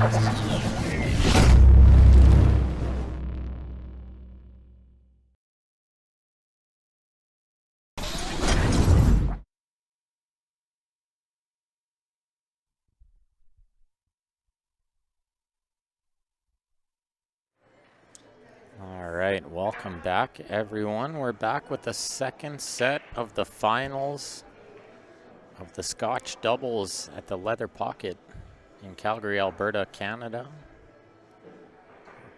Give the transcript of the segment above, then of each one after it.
All right, welcome back, everyone. We're back with the second set of the finals of the Scotch doubles at the Leather Pocket in Calgary, Alberta, Canada.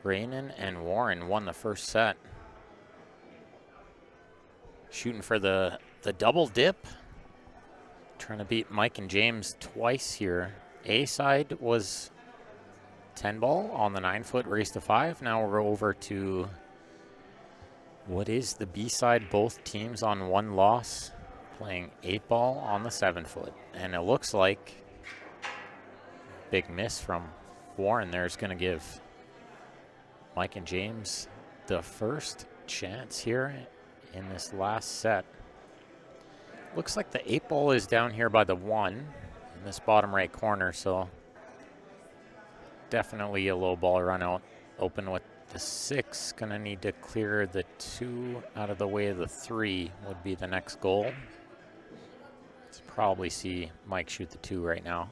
Braynon and Warren won the first set. Shooting for the double dip. Trying to beat Mike and James twice here. A side was 10 ball on the 9-foot race to 5. Now we're over to what is the B side, both teams on one loss, playing 8 ball on the 7-foot. And it looks like big miss from Warren there is going to give Mike and James the first chance here in this last set. Looks like the 8 ball is down here by the 1 in this bottom right corner, so definitely a low ball run out. Open with the 6, gonna need to clear the 2 out of the way of the 3 would be the next goal. Let's probably see Mike shoot the 2 right now.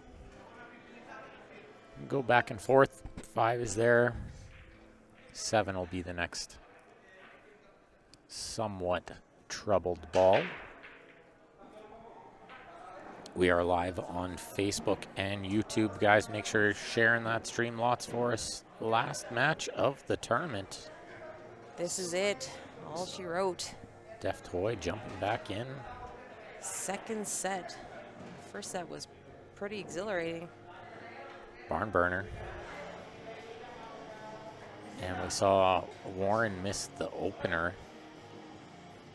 Go back and forth. 5 is there. 7 will be the next somewhat troubled ball. We are live on Facebook and YouTube, guys. Make sure you're sharing that stream lots for us. Last match of the tournament. This is it. All she wrote. Def Toy jumping back in. Second set. First set was pretty exhilarating. Barn burner. And we saw Warren miss the opener.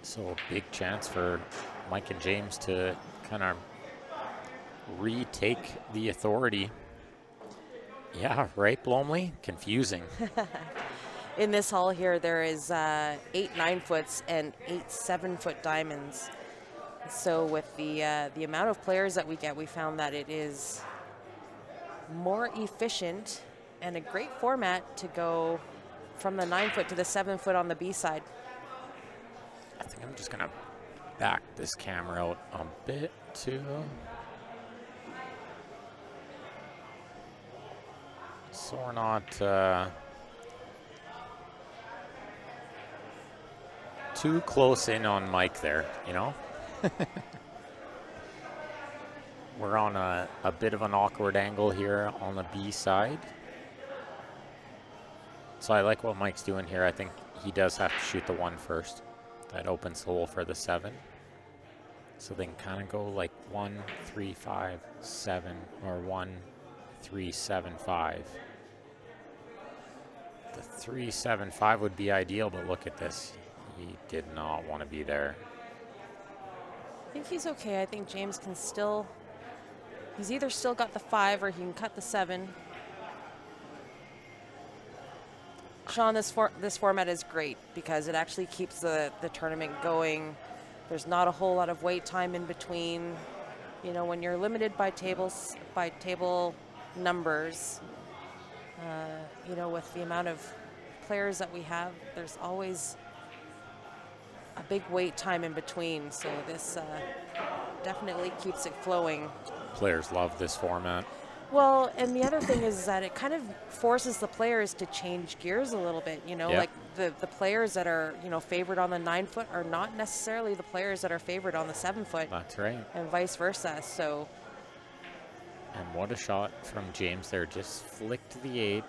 So a big chance for Mike and James to kind of retake the authority. Yeah, right, Blomley? Confusing. In this hall here, there is 8 9-foots and 8 7-foot diamonds. So with the amount of players that we get, we found that it is more efficient and a great format to go from the 9-foot to the 7-foot on the B side. I think I'm just gonna back this camera out a bit too. So we're not too close in on Mike there, you know? We're on a bit of an awkward angle here on the B side. So I like what Mike's doing here. I think he does have to shoot the 1 first. That opens the hole for the 7. So they can kind of go like 1, 3, 5, 7, or 1, 3, 7, 5. The 3, 7, 5 would be ideal, but look at this. He did not want to be there. I think he's okay. I think James can still, he's either still got the 5 or he can cut the 7. Sean, this format is great because it actually keeps the tournament going. There's not a whole lot of wait time in between. You know, when you're limited by table numbers, you know, with the amount of players that we have, there's always a big wait time in between. So this definitely keeps it flowing. Players love this format. Well, and the other thing is that it kind of forces the players to change gears a little bit, you know, like the players that are, you know, favored on the 9-foot are not necessarily the players that are favored on the 7-foot. That's right. And vice versa, so. And what a shot from James there. Just flicked the 8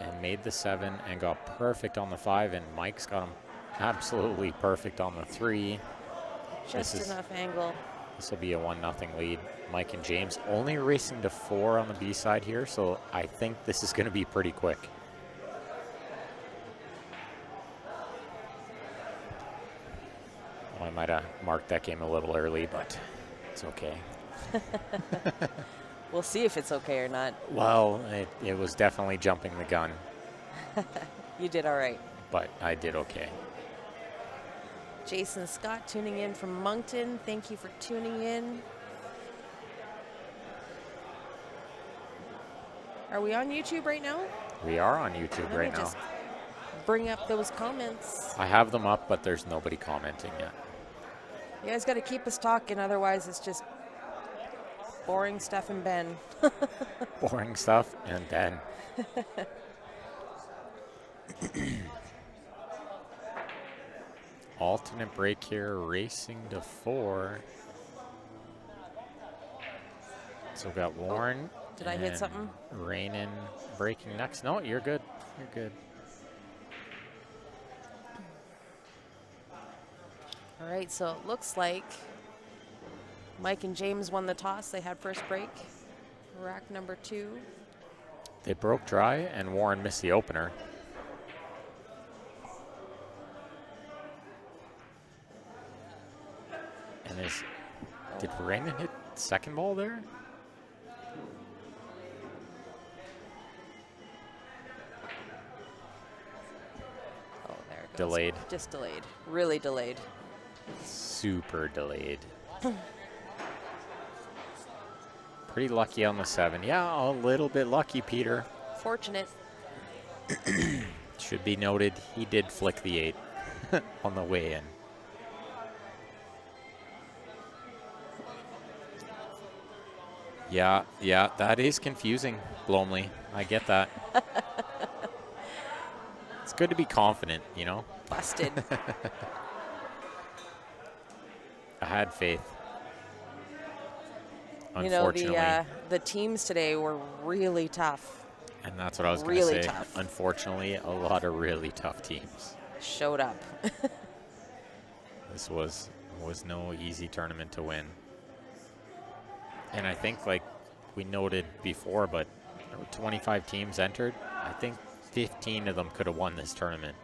and made the 7 and got perfect on the 5, and Mike's got him absolutely perfect on the 3. Just enough angle. This will be a 1-0 lead. Mike and James only racing to 4 on the B side here, so I think this is going to be pretty quick. Well, I might have marked that game a little early, but it's okay. We'll see if it's okay or not. Well, it was definitely jumping the gun. You did all right. But I did okay. Jason Scott tuning in from Moncton. Thank you for tuning in. Are we on YouTube right now? We are on YouTube Let me right now. just bring up those comments. I have them up, but there's nobody commenting yet. You guys got to keep us talking, otherwise it's just boring stuff and Ben. Boring stuff, and then alternate break here, racing to 4. So we've got Warren. Did I hit something? Rainin breaking next. No, you're good. You're good. All right, so it looks like Mike and James won the toss. They had first break. Rack number 2. They broke dry, and Warren missed the opener. And did Rainin hit second ball there? Oh, there it goes. Delayed. Just delayed. Really delayed. Super delayed. Pretty lucky on the 7. Yeah, a little bit lucky, Peter. Fortunate. Should be noted, he did flick the 8 on the way in. Yeah, that is confusing, Blomley. I get that. It's good to be confident, you know? Busted. I had faith. You know, Unfortunately. the teams today were really tough. And that's what I was going Really to say. tough. Unfortunately, a lot of really tough teams. Showed up. This was no easy tournament to win. And I think, like we noted before, but there were 25 teams entered. I think 15 of them could have won this tournament.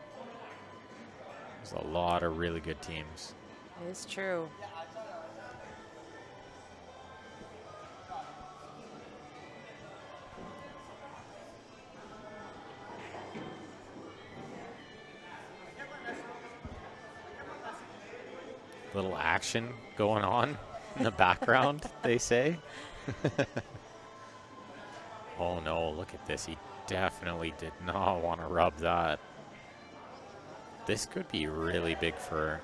There's a lot of really good teams. It's true. Little action going on in the background, they say. Oh no, look at this. He definitely did not want to rub that. This could be really big for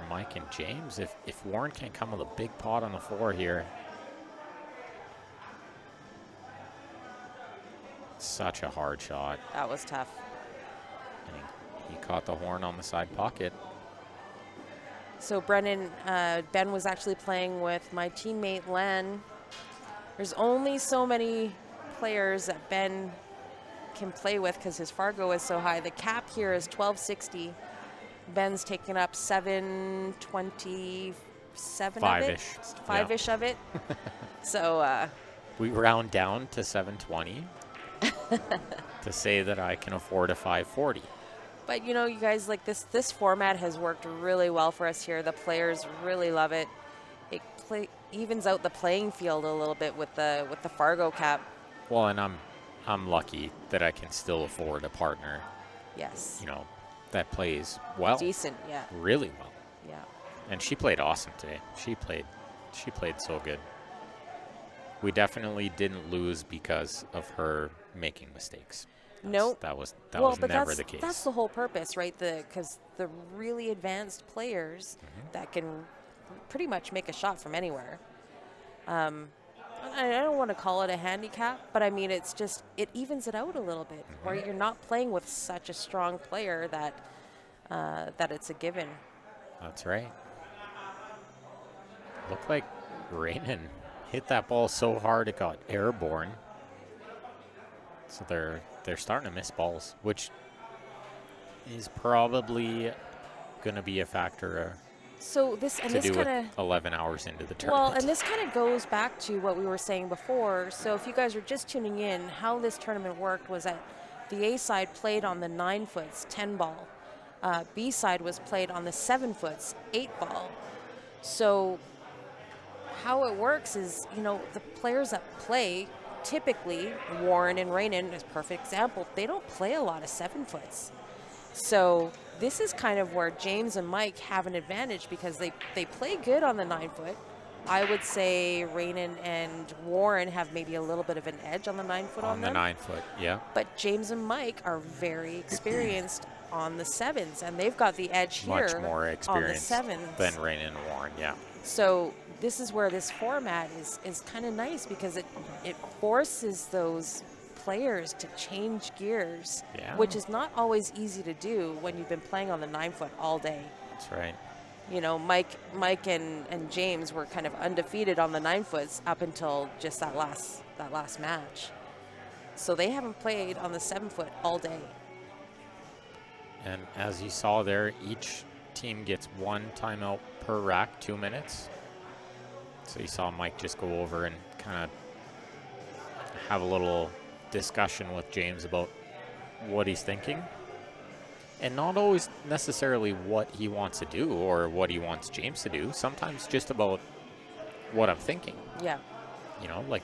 Mike and James if Warren can come with a big pot on the 4 here. Such a hard shot. That was tough. And he caught the horn on the side pocket. So Brennan, Ben was actually playing with my teammate Len. There's only so many players that Ben can play with because his Fargo is so high. The cap here is 1260. Ben's taking up 727 of it. 5-ish of it. So we round down to 720 to say that I can afford a 540. But you know, you guys, like this format has worked really well for us here. The players really love it. It evens out the playing field a little bit with the Fargo cap. Well, and I'm lucky that I can still afford a partner. Yes. You know, that plays well. Decent, yeah. Really well. Yeah. And she played awesome today. She played so good. We definitely didn't lose because of her making mistakes. Nope. That was but never the case. That's the whole purpose, right? Because the really advanced players that can pretty much make a shot from anywhere. I don't want to call it a handicap, but I mean, it's just, it evens it out a little bit, where you're not playing with such a strong player that it's a given. That's right. Looked like Rainin hit that ball so hard it got airborne. So they're starting to miss balls, which is probably going to be a factor So this to do with 11 hours into the tournament. Well, and this kind of goes back to what we were saying before. So if you guys are just tuning in, how this tournament worked was that the A side played on the 9 foots, 10 ball. B side was played on the 7 foots, 8 ball. So how it works is, you know, the players that play, typically Warren and Rainin is a perfect example, they don't play a lot of 7 foots. So this is kind of where James and Mike have an advantage because they play good on the 9 foot, I would say Rainin and Warren have maybe a little bit of an edge on the 9-foot on On the them. 9-foot, yeah. But James and Mike are very experienced on the 7s, and they've got the edge here Much more on the experienced 7s. than Rain and Warren, yeah. So this is where this format is kind of nice because it forces those players to change gears, Yeah. which is not always easy to do when you've been playing on the 9-foot all day. That's right. You know, Mike and James were kind of undefeated on the 9-foots up until just that last match. So they haven't played on the 7-foot all day. And as you saw there, each team gets 1 timeout per rack, 2 minutes. So you saw Mike just go over and kind of have a little discussion with James about what he's thinking. And not always necessarily what he wants to do or what he wants James to do. Sometimes just about what I'm thinking. Yeah. You know, like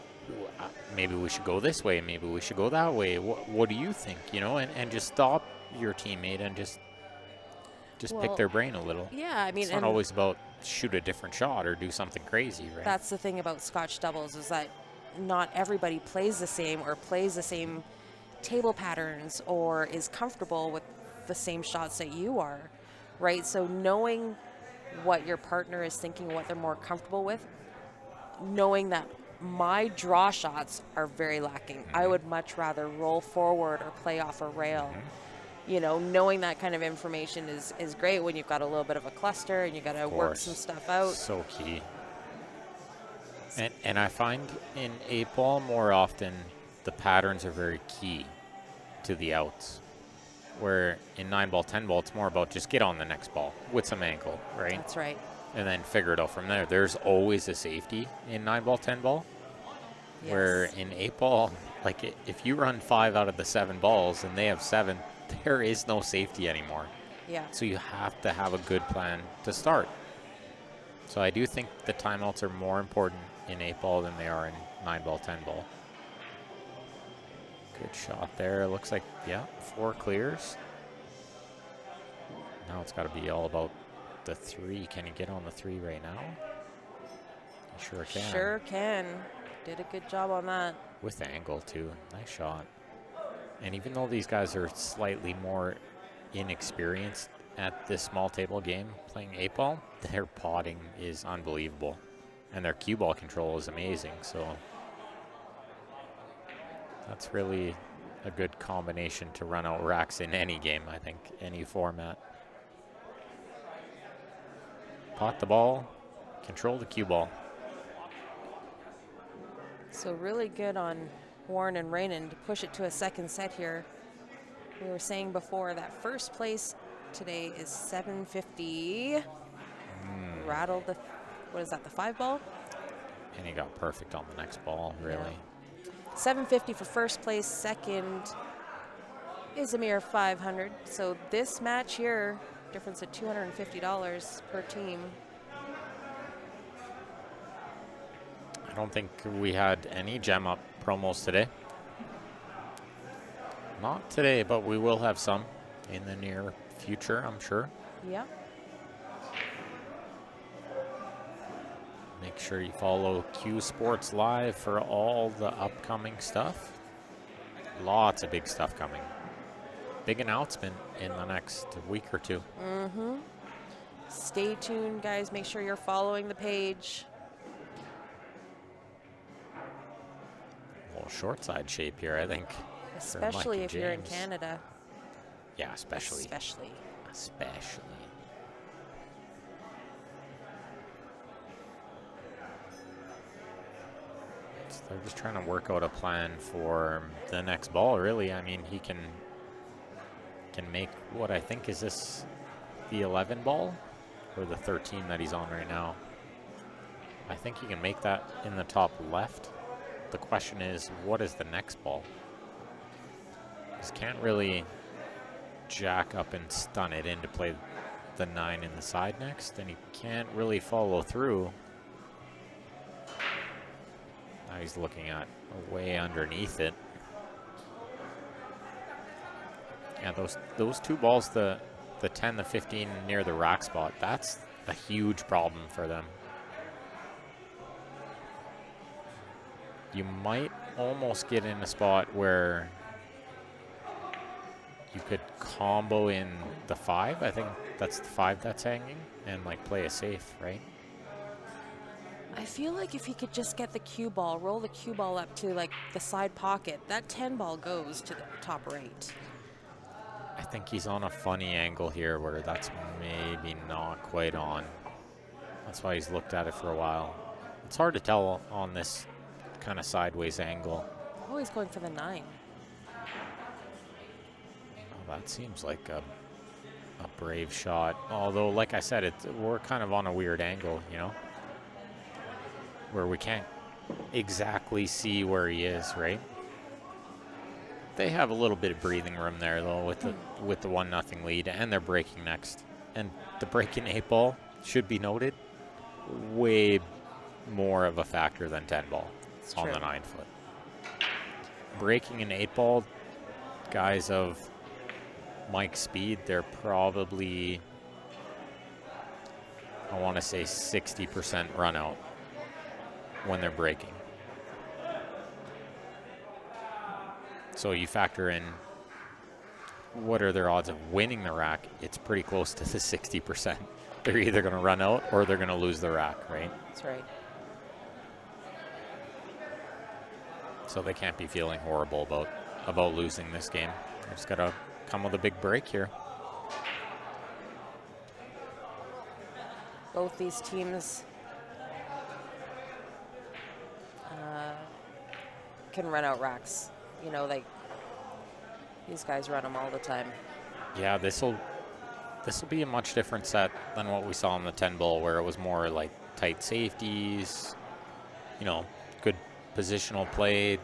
maybe we should go this way, maybe we should go that way. What do you think? You know, and just stop your teammate and just pick their brain a little. Yeah, I mean, it's not always about shoot a different shot or do something crazy, right? That's the thing about Scotch doubles is that not everybody plays the same or plays the same table patterns or is comfortable with the same shots that you are, right? So knowing what your partner is thinking, what they're more comfortable with, knowing that my draw shots are very lacking. I would much rather roll forward or play off a rail. You know, knowing that kind of information is great when you've got a little bit of a cluster and you got to work some stuff out. So key. And I find in 8-ball more often the patterns are very key to the outs. Where in 9-ball, 10-ball, it's more about just get on the next ball with some angle, right? That's right. And then figure it out from there. There's always a safety in 9-ball, 10-ball. Yes. Where in 8-ball, like if you run 5 out of the 7 balls and they have 7, there is no safety anymore. Yeah. So you have to have a good plan to start. So I do think the timeouts are more important in 8-ball than they are in 9-ball, 10-ball. Good shot there. Looks like, yeah, 4 clears. Now it's got to be all about the 3. Can you get on the 3 right now? You sure can. Sure can. Did a good job on that. With angle, too. Nice shot. And even though these guys are slightly more inexperienced at this small table game playing 8-ball, their potting is unbelievable. And their cue ball control is amazing. So that's really a good combination to run out racks in any game, I think, any format. Pot the ball, control the cue ball. So really good on Warren and Rainin to push it to a second set here. We were saying before that first place today is 750. Rattled the, what is that, the 5-ball? And he got perfect on the next ball, really. Yeah. 750 for first place. Second is a mere 500. So this match here, difference of $250 per team. I don't think we had any gem up promos today. Not today, but we will have some in the near future, I'm sure. Yeah. Make sure you follow Q Sports Live for all the upcoming stuff. Lots of big stuff coming. Big announcement in the next week or two. Stay tuned, guys. Make sure you're following the page. A little short side shape here, I think. Especially if you're in Canada. Yeah, especially. Especially. So they're just trying to work out a plan for the next ball, really. I mean, he can make what I think is this the 11 ball or the 13 that he's on right now. I think he can make that in the top left. The question is, what is the next ball? He can't really jack up and stun it in to play the 9 in the side next, and he can't really follow through. Now he's looking at way underneath it. Yeah, those 2 balls, the 10, the 15 near the rack spot, that's a huge problem for them. you might almost get in a spot where you could combo in the 5. I think that's the 5 that's hanging, and like play a safe, right? I feel like if he could just get the cue ball, roll the cue ball up to like the side pocket, that 10 ball goes to the top right. I think he's on a funny angle here where that's maybe not quite on. That's why he's looked at it for a while. It's hard to tell on this kind of sideways angle. Oh, he's going for the 9. Oh, that seems like a brave shot. Although, like I said, we're kind of on a weird angle, you know, where we can't exactly see where he is, right? They have a little bit of breathing room there, though, with the 1-0 lead, and they're breaking next. And the breaking 8 ball, should be noted, way more of a factor than 10 ball on the 9 foot. Breaking an 8 ball, guys of Mike's speed, they're probably, I want to say 60% run out when they're breaking. So you factor in what are their odds of winning the rack, it's pretty close to the 60%. They're either going to run out or they're going to lose the rack, right? That's right. So they can't be feeling horrible about losing this game. They just got to come with a big break here. Both these teams can run out racks. You know, like these guys run them all the time. Yeah, this will be a much different set than what we saw in the 10 ball, where it was more like tight safeties, you know, good positional play.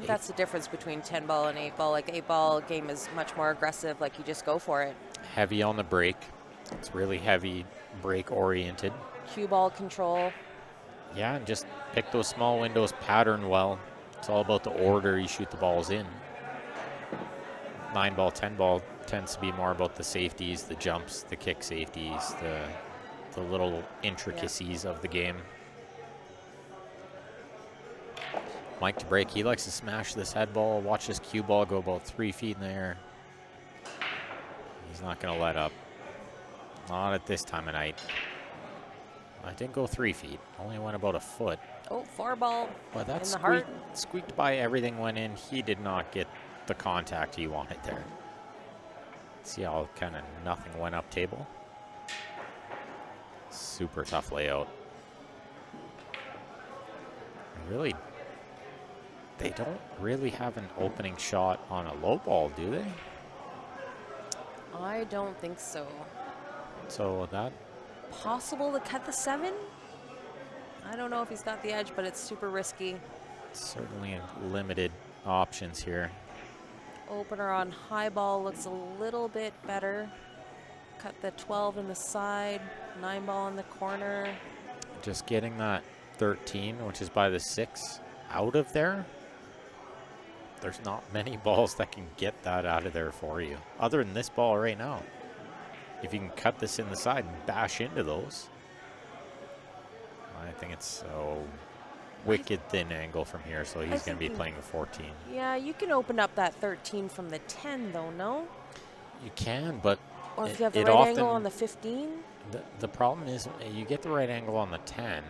That's the difference between 10 ball and 8 ball. Like 8 ball game is much more aggressive. Like you just go for it. Heavy on the break. It's really heavy break oriented. Cue ball control. Yeah, and just pick those small windows, pattern well. It's all about the order you shoot the balls in. 9 ball, 10 ball tends to be more about the safeties, the jumps, the kick safeties, the little intricacies of the game. Mike to break, he likes to smash this head ball. Watch this cue ball go about 3 feet in the air. He's not going to let up. Not at this time of night. I didn't go 3 feet. Only went about a foot. Oh, 4 ball. But that in the heart. squeaked by, everything went in. He did not get the contact he wanted there. See how kind of nothing went up table? Super tough layout. Really, they don't really have an opening shot on a low ball, do they? I don't think so. So that... Possible to cut the 7? I don't know if he's got the edge, but it's super risky. Certainly limited options here. Opener on high ball looks a little bit better. Cut the 12 in the side, 9 ball in the corner. Just getting that 13, which is by the 6, out of there. There's not many balls that can get that out of there for you, other than this ball right now. If you can cut this in the side and bash into those. I think it's so wicked thin angle from here, so he's going to be playing a 14. Yeah, you can open up that 13 from the 10, though, no? You can, but or if you have the right angle on the 15? The problem is you get the right angle on the 10.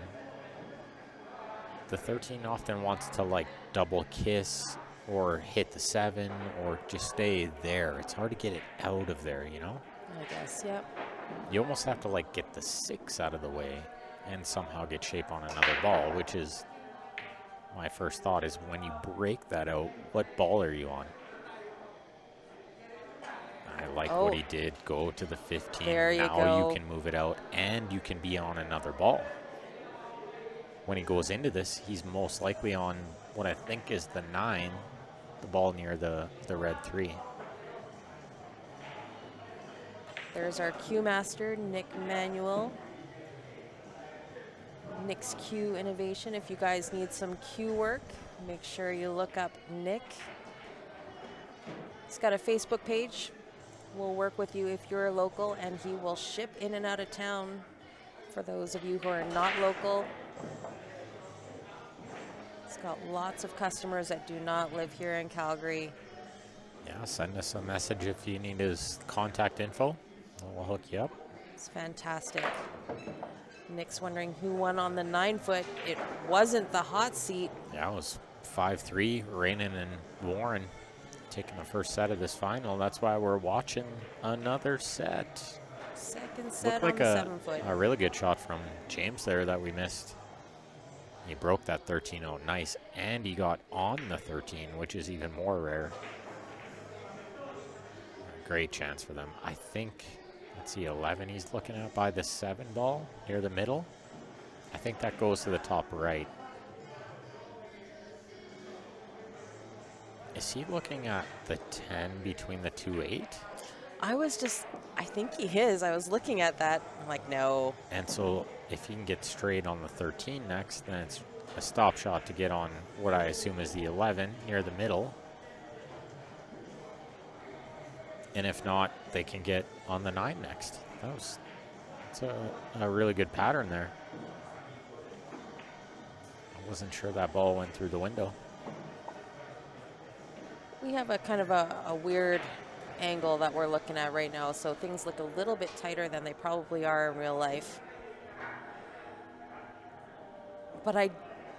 The 13 often wants to, like, double kiss or hit the 7 or just stay there. It's hard to get it out of there, you know? I guess, yep. You almost have to, like, get the 6 out of the way and somehow get shape on another ball, which is my first thought is when you break that out, what ball are you on? I like what he did. Go to the 15. There you now go. You can move it out, and you can be on another ball. When he goes into this, he's most likely on what I think is the 9, the ball near the red 3. There's our cue master, Nick Manuel. Nick's Cue Innovation. If you guys need some cue work, make sure you look up Nick. He's got a Facebook page. We'll work with you if you're local, and he will ship in and out of town for those of you who are not local. He's got lots of customers that do not live here in Calgary. Yeah, send us a message if you need his contact info. We'll hook you up. It's fantastic. Nick's wondering who won on the 9-foot. It wasn't the hot seat. Yeah, it was 5-3, Rainin and Warren taking the first set of this final. That's why we're watching another set. Second set Looked like on the 7-foot. a really good shot from James there that we missed. He broke that 13-0 nice, and he got on the 13, which is even more rare. Great chance for them. I think, let's see, 11 he's looking at by the 7 ball near the middle. I think that goes to the top right. Is he looking at the 10 between the 2-8? I think he is. I was looking at that. I'm like, no. And so if he can get straight on the 13 next, then it's a stop shot to get on what I assume is the 11 near the middle. And if not, they can get on the 9 next. That's a really good pattern there. I wasn't sure that ball went through the window. We have a kind of a weird angle that we're looking at right now, so things look a little bit tighter than they probably are in real life. But I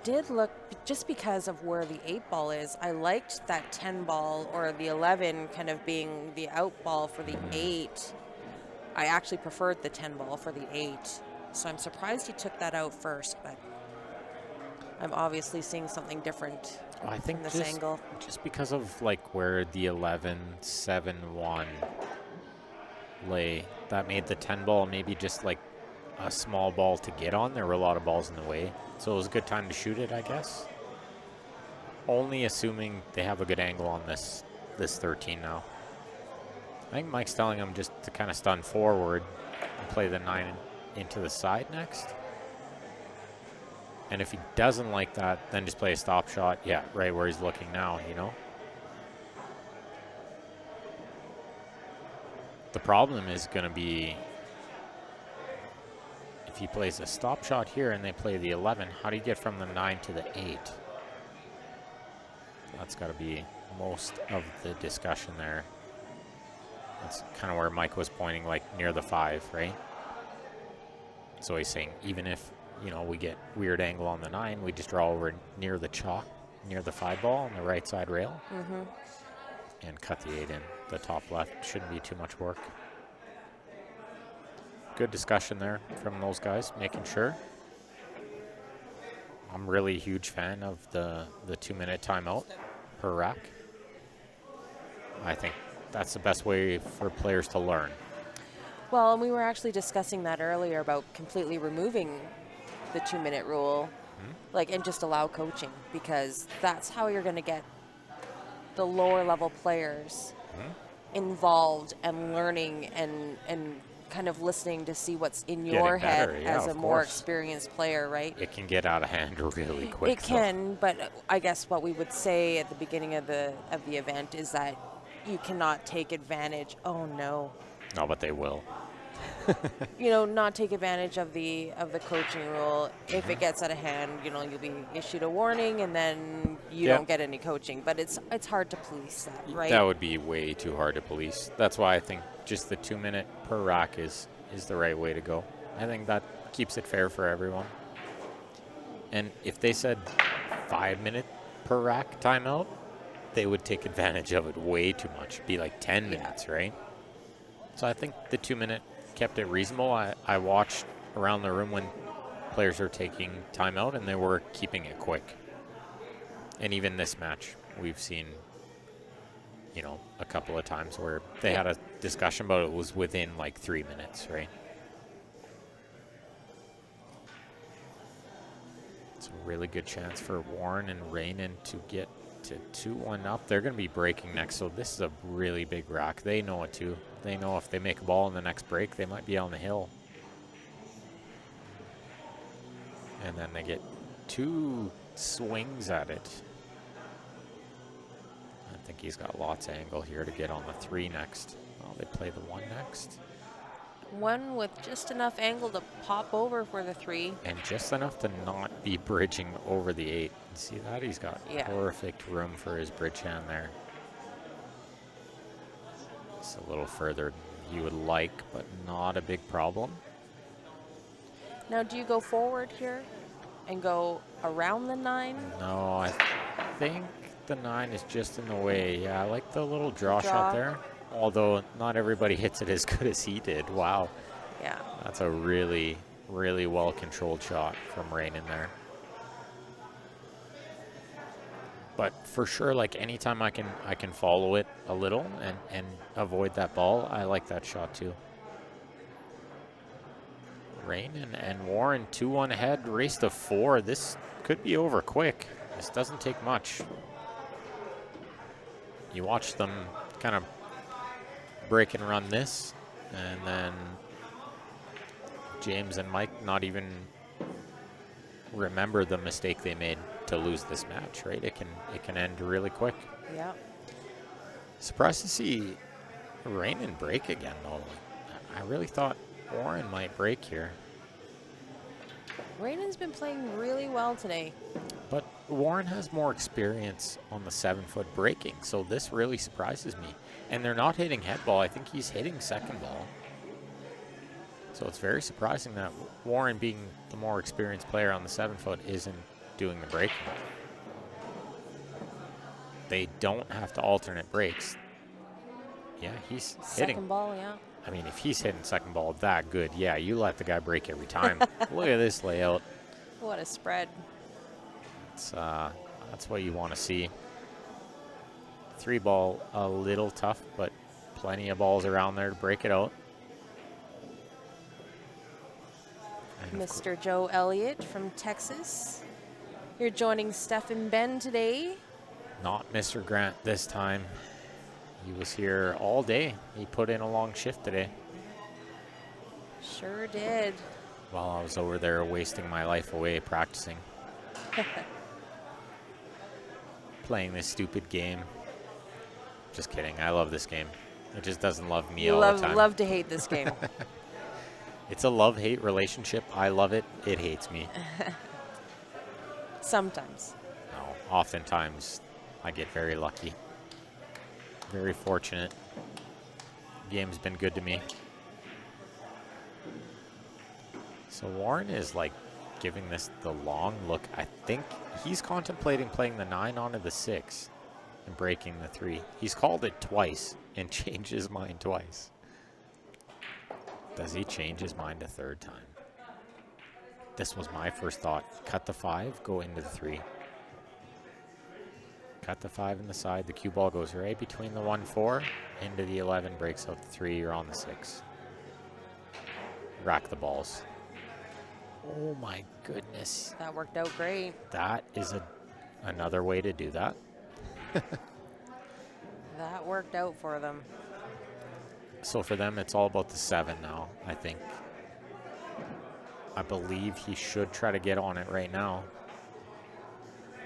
did look, just because of where the 8 ball is, I liked that 10 ball or the 11 kind of being the out ball for the 8. I actually preferred the 10 ball for the 8. So I'm surprised he took that out first, but I'm obviously seeing something different. I think from this angle. Just because of like where the 11-7-1 lay, that made the 10 ball maybe just like a small ball to get on. There were a lot of balls in the way, so it was a good time to shoot it, I guess. Only assuming they have a good angle on this 13 now. I think Mike's telling him just to kind of stun forward and play the 9 into the side next. And if he doesn't like that, then just play a stop shot. Yeah, right where he's looking now, you know? The problem is going to be if he plays a stop shot here and they play the 11, how do you get from the 9 to the 8? That's got to be most of the discussion there. That's kind of where Mike was pointing, like near the 5, right? So he's saying even if, you know, we get weird angle on the 9, we just draw over near the chalk, near the 5 ball on the right side rail, and cut the 8 in. The top left shouldn't be too much work. Good discussion there from those guys, making sure. I'm really a huge fan of the 2-minute timeout per rack. I think that's the best way for players to learn. Well, and we were actually discussing that earlier about completely removing the 2-minute rule, like, and just allow coaching, because that's how you're going to get the lower level players involved and learning and kind of listening to see what's in your head as a more experienced player, right? It can get out of hand really quick. It can, but I guess what we would say at the beginning of the event is that you cannot take advantage. Oh no. No, but they will. You know, not take advantage of the coaching rule. If it gets out of hand, you know, you'll be issued a warning, and then you don't get any coaching. But it's hard to police that, right? That would be way too hard to police. That's why I think just the 2-minute per rack is the right way to go. I think that keeps it fair for everyone. And if they said 5-minute per rack timeout, they would take advantage of it way too much. It'd be like 10 minutes, right? So I think the 2-minute kept it reasonable. I watched around the room when players are taking timeout, and they were keeping it quick. And even this match, we've seen, you know, a couple of times where they had a discussion, but it was within like 3 minutes, right? It's a really good chance for Warren and Rainin to get to 2-1 up. They're going to be breaking next, so this is a really big rack. They know it too. They know if they make a ball in the next break, they might be on the hill. And then they get 2 swings at it. I think he's got lots of angle here to get on the 3 next. Oh, they play the 1 next. One with just enough angle to pop over for the 3. And just enough to not be bridging over the 8. See that? He's got perfect room for his bridge hand there. It's a little further than you would like, but not a big problem. Now, do you go forward here and go around the 9? No, I think the 9 is just in the way. Yeah, I like the little draw shot there. Although not everybody hits it as good as he did. Wow. Yeah. That's a really, really well-controlled shot from Rain in there. But for sure, like anytime I can follow it a little and avoid that ball, I like that shot too. Rain and Warren 2-1 ahead, race to 4. This could be over quick. This doesn't take much. You watch them kind of break and run this, and then James and Mike not even remember the mistake they made to lose this match, right? It can end really quick. Yeah. Surprised to see Rain and break again, though. I really thought Warren might break here. Rainan's been playing really well today. But Warren has more experience on the 7-foot breaking, so this really surprises me. And they're not hitting head ball. I think he's hitting second ball. So it's very surprising that Warren, being the more experienced player on the 7-foot, isn't doing the breaking. They don't have to alternate breaks. Yeah, he's hitting. Second ball, yeah. I mean, if he's hitting second ball that good, yeah, you let the guy break every time. Look at this layout. What a spread. That's what you want to see. 3 ball, a little tough, but plenty of balls around there to break it out. And Mr. Joe Elliott from Texas. You're joining Steph and Ben today. Not Mr. Grant this time. He was here all day. He put in a long shift today. Sure did. While I was over there wasting my life away practicing. Playing this stupid game. Just kidding. I love this game. It just doesn't love me all the time. Love to hate this game. It's a love-hate relationship. I love it. It hates me. Sometimes. No, oftentimes I get very lucky. Very fortunate. Game's been good to me. So Warren is like giving this the long look. I think he's contemplating playing the 9 onto the 6 and breaking the 3. He's called it twice and changed his mind twice. Does he change his mind a third time? This was my first thought. Cut the 5, go into the 3. Cut the 5 in the side. The cue ball goes right between the 1-4 into the 11, breaks out the 3. You're on the 6. Rack the balls. Oh my goodness. That worked out great. That is another way to do that. That worked out for them. So for them, it's all about the 7 now, I think. I believe he should try to get on it right now.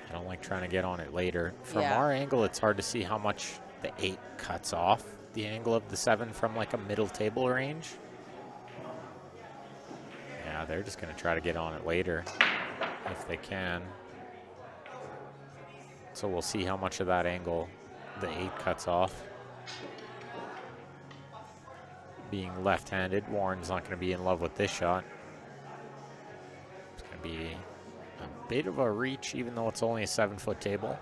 I don't like trying to get on it later. From our angle, it's hard to see how much the 8 cuts off the angle of the 7 from like a middle table range. Yeah, they're just going to try to get on it later if they can. So we'll see how much of that angle the 8 cuts off. Being left-handed, Warren's not going to be in love with this shot. It's going to be a bit of a reach, even though it's only a 7-foot table.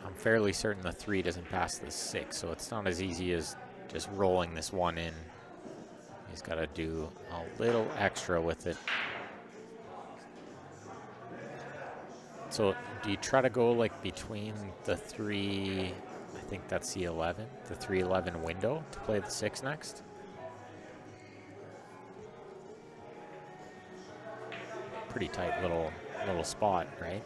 I'm fairly certain the 3 doesn't pass the 6, so it's not as easy as just rolling this 1 in. He's got to do a little extra with it. So do you try to go like between the 3, I think that's the 11, the 3-11 window to play the 6 next? Pretty tight little spot, right?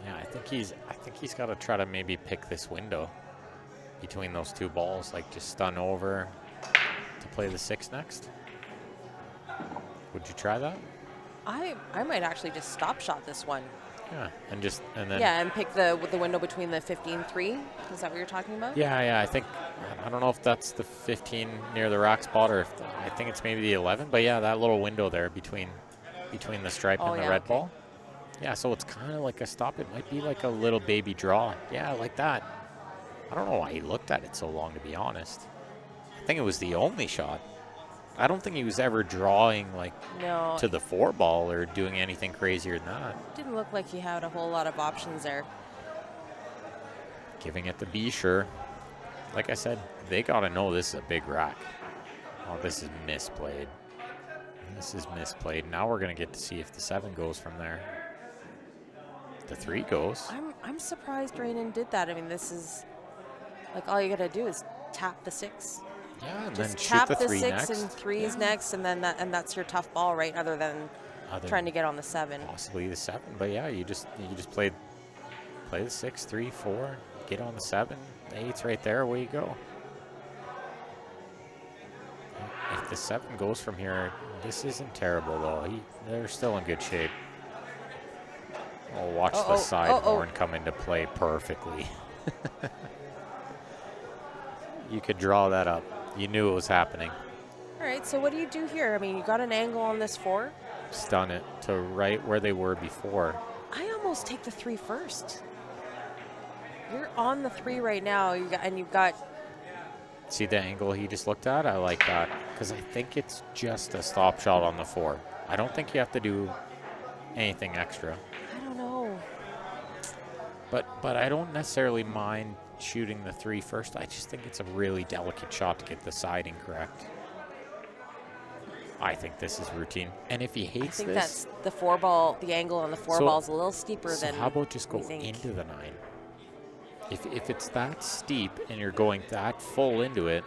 Yeah, I think he's got to try to maybe pick this window between those 2 balls, like just stun over to play the 6 next. Would you try that? I might actually just stop shot this one. Yeah, and then Yeah, and pick the window between the 15-3. Is that what you're talking about? Yeah, I think, I don't know if that's the 15 near the rack spot or if I think it's maybe the 11, but yeah, that little window there between the stripe and the red ball. Yeah, so it's kind of like a stop. It might be like a little baby draw. Yeah, like that. I don't know why he looked at it so long, to be honest. I think it was the only shot. I don't think he was ever drawing like to the 4 ball or doing anything crazier than that. Didn't look like he had a whole lot of options there. Giving it the B, sure. Like I said, they got to know this is a big rack. Oh, this is misplayed. This is misplayed. Now we're going to get to see if the 7 goes from there. The 3 goes. I'm surprised Rainen did that. I mean, this is like all you got to do is tap the 6. Yeah, and just then tap shoot the 3 6 next. and 3's next, and then that's your tough ball, right? Other than trying to get on the 7. Possibly the 7, but yeah, you just play the 6, 3, 4, get on the 7, the 8's right there. Away you go. If the 7 goes from here, this isn't terrible though. They're still in good shape. Oh, watch the side horn come into play perfectly. You could draw that up. You knew it was happening. All right, so what do you do here? I mean, you got an angle on this 4. Stun it to right where they were before. I almost take the 3 first. You're on the 3 right now, you've got. See the angle he just looked at? I like that because I think it's just a stop shot on the 4. I don't think you have to do anything extra. I don't know. But I don't necessarily mind shooting the 3 first. I just think it's a really delicate shot to get the siding correct. I think this is routine. And if he hates I think this, that's the 4 ball, the angle on the 4 ball is a little steeper than. How about just go into the 9? If it's that steep and you're going that full into it,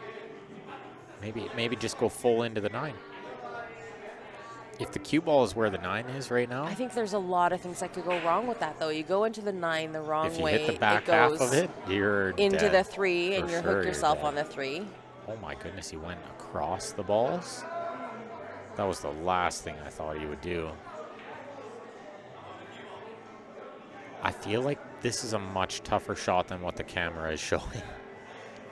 maybe just go full into the 9. If the cue ball is where the 9 is right now, I think there's a lot of things that could go wrong with that, though. You go into the 9 the wrong way. If you hit the back half of it, you're into dead. the 3, and you hook yourself dead. On the 3. Oh my goodness, he went across the balls. That was the last thing I thought he would do. I feel like this is a much tougher shot than what the camera is showing.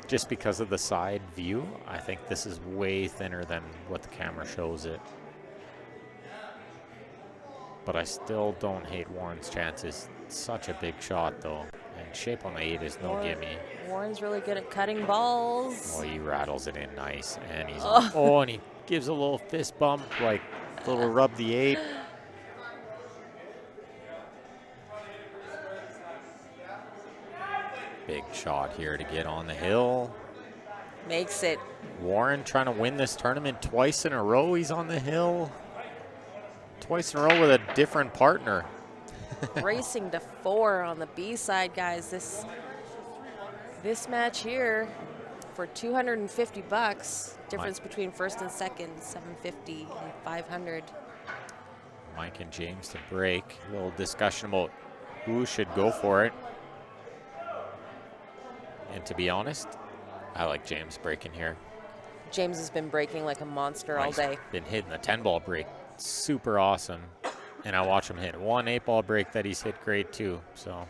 Just because of the side view, I think this is way thinner than what the camera shows it. But I still don't hate Warren's chances. It's such a big shot, though. And shape on the 8 is no gimme. Warren's really good at cutting balls. Oh, he rattles it in nice. And he's and he gives a little fist bump, like a little rub the 8. Big shot here to get on the hill. Makes it. Warren trying to win this tournament twice in a row. He's on the hill. Twice in a row with a different partner. Racing to 4 on the B side, guys. This match here for $250. Difference between first and second, $750 and $500. Mike and James to break. A little discussion about who should go for it. And to be honest, I like James breaking here. James has been breaking like a monster all day. Been hitting the 10-ball break. Super awesome. And I watch him hit one 8-ball break that he's hit great too. So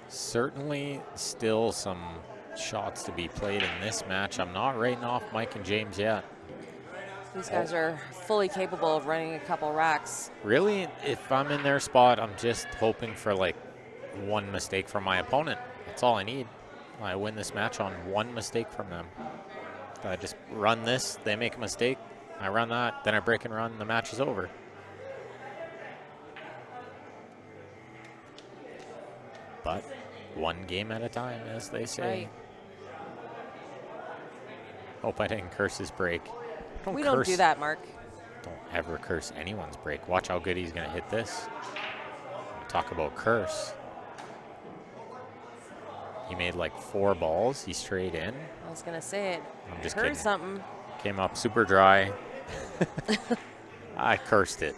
certainly still some shots to be played in this match. I'm not writing off Mike and James yet. These guys are fully capable of running a couple racks. Really, if I'm in their spot, I'm just hoping for like one mistake from my opponent. That's all I need. I win this match on one mistake from them. I just run this, they make a mistake, I run that, then I break and run, the match is over. But one game at a time, as they say. Right. Hope I didn't curse his break. We don't do that, Mark. Don't ever curse anyone's break. Watch how good he's going to hit this. Talk about curse. He made like 4 balls. He straight in. I was going to say it. I'm just heard kidding. Something. Came up super dry. I cursed it.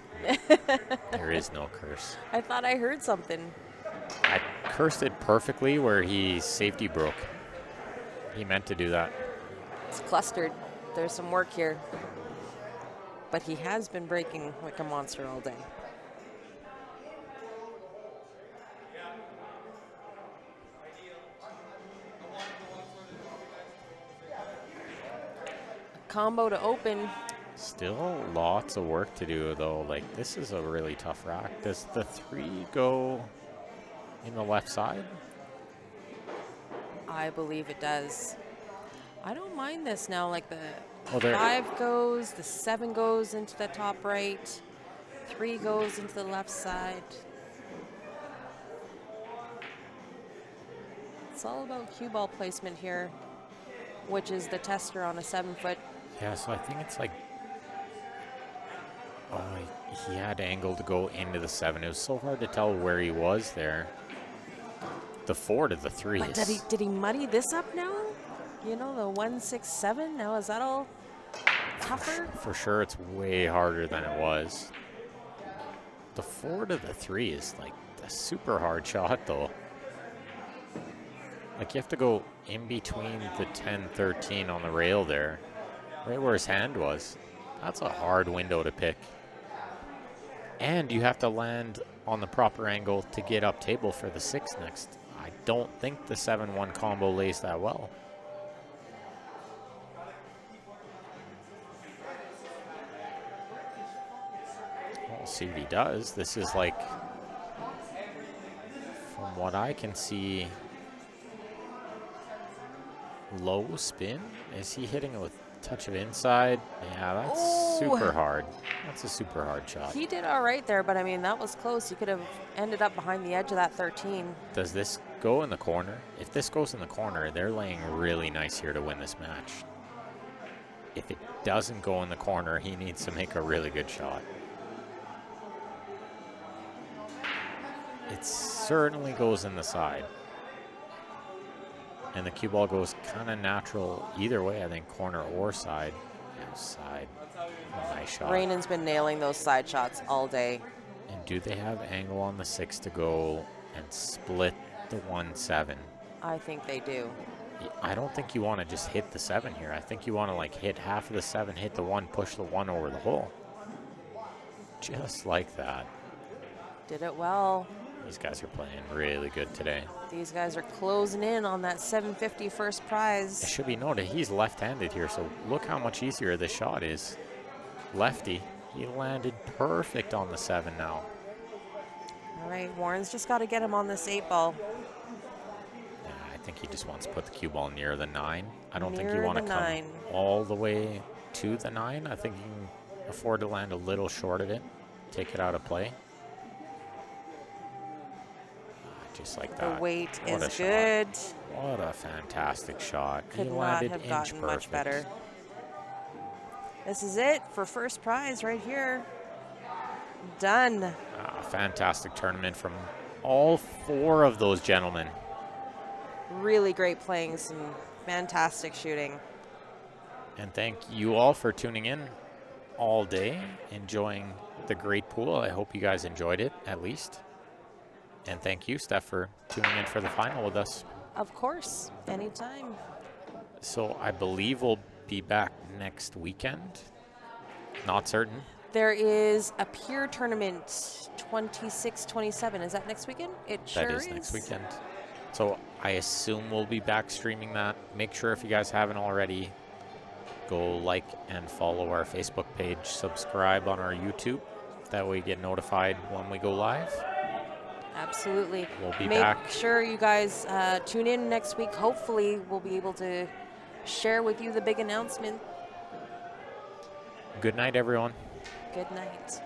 There is no curse. I thought I heard something. I cursed it perfectly where he safety broke. He meant to do that. It's clustered. There's some work here. But he has been breaking like a monster all day. Combo to open. Still lots of work to do, though. Like, this is a really tough rack. Does the 3 go in the left side? I believe it does. I don't mind this now. Like the Oh, there. 5 goes, the 7 goes into the top right, 3 goes into the left side. It's all about cue ball placement here, which is the tester on a 7-foot. Yeah, so I think it's like, oh, he had angle to go into the 7. It was so hard to tell where he was there. The 4 to the 3 But is... did he muddy this up now? You know, the 1-6-7. Now is that all tougher? For sure, it's way harder than it was. The 4 to the 3 is like a super hard shot, though. Like, you have to go in between the 10-13 on the rail there, right where his hand was. That's a hard window to pick. And you have to land on the proper angle to get up table for the 6 next. I don't think the 7-1 combo lays that well. We'll see what he does. This is like, from what I can see, low spin. Is he hitting it with a touch of inside? Yeah, that's super hard. That's a super hard shot. He did all right there, but I mean, that was close. He could have ended up behind the edge of that 13. Does this go in the corner? If this goes in the corner, they're laying really nice here to win this match. If it doesn't go in the corner, he needs to make a really good shot. It certainly goes in the side. And the cue ball goes kind of natural either way, I think, corner or side. Yeah, side. Oh, nice shot. Rainan's been nailing those side shots all day. And do they have angle on the 6 to go and split the 1-7? I think they do. I don't think you want to just hit the 7 here. I think you want to like hit half of the 7, hit the 1, push the 1 over the hole. Just like that. Did it well. These guys are playing really good today. These guys are closing in on that 750 first It prize. should be noted, he's left-handed here, so look how much easier this shot is. Lefty, he landed perfect on the 7 now. All right, Warren's just got to get him on this 8 ball. Yeah, I think he just wants to put the cue ball near the 9. I don't think you Near want to the come 9. all the way to the 9. I think you can afford to land a little short of it, take it out of play. Just like The that. weight What a is shot. good. What a fantastic shot. Could He not landed have inch gotten much perfect. better. This is it for first prize right here. Done. A fantastic tournament from all 4 of those gentlemen. Really great playing, some fantastic shooting. And thank you all for tuning in all day, enjoying the great pool. I hope you guys enjoyed it, at least. And thank you, Steph, for tuning in for the final with us. Of course, anytime. So I believe we'll be back next weekend. Not certain. There is a peer tournament, 26-27. Is that next weekend? It sure That is next weekend. So I assume we'll be back streaming that. Make sure, if you guys haven't already, go like and follow our Facebook page. Subscribe on our YouTube. That way you get notified when we go live. Absolutely. We'll be Make back. sure you guys tune in next week. Hopefully, we'll be able to share with you the big announcement. Good night, everyone. Good night.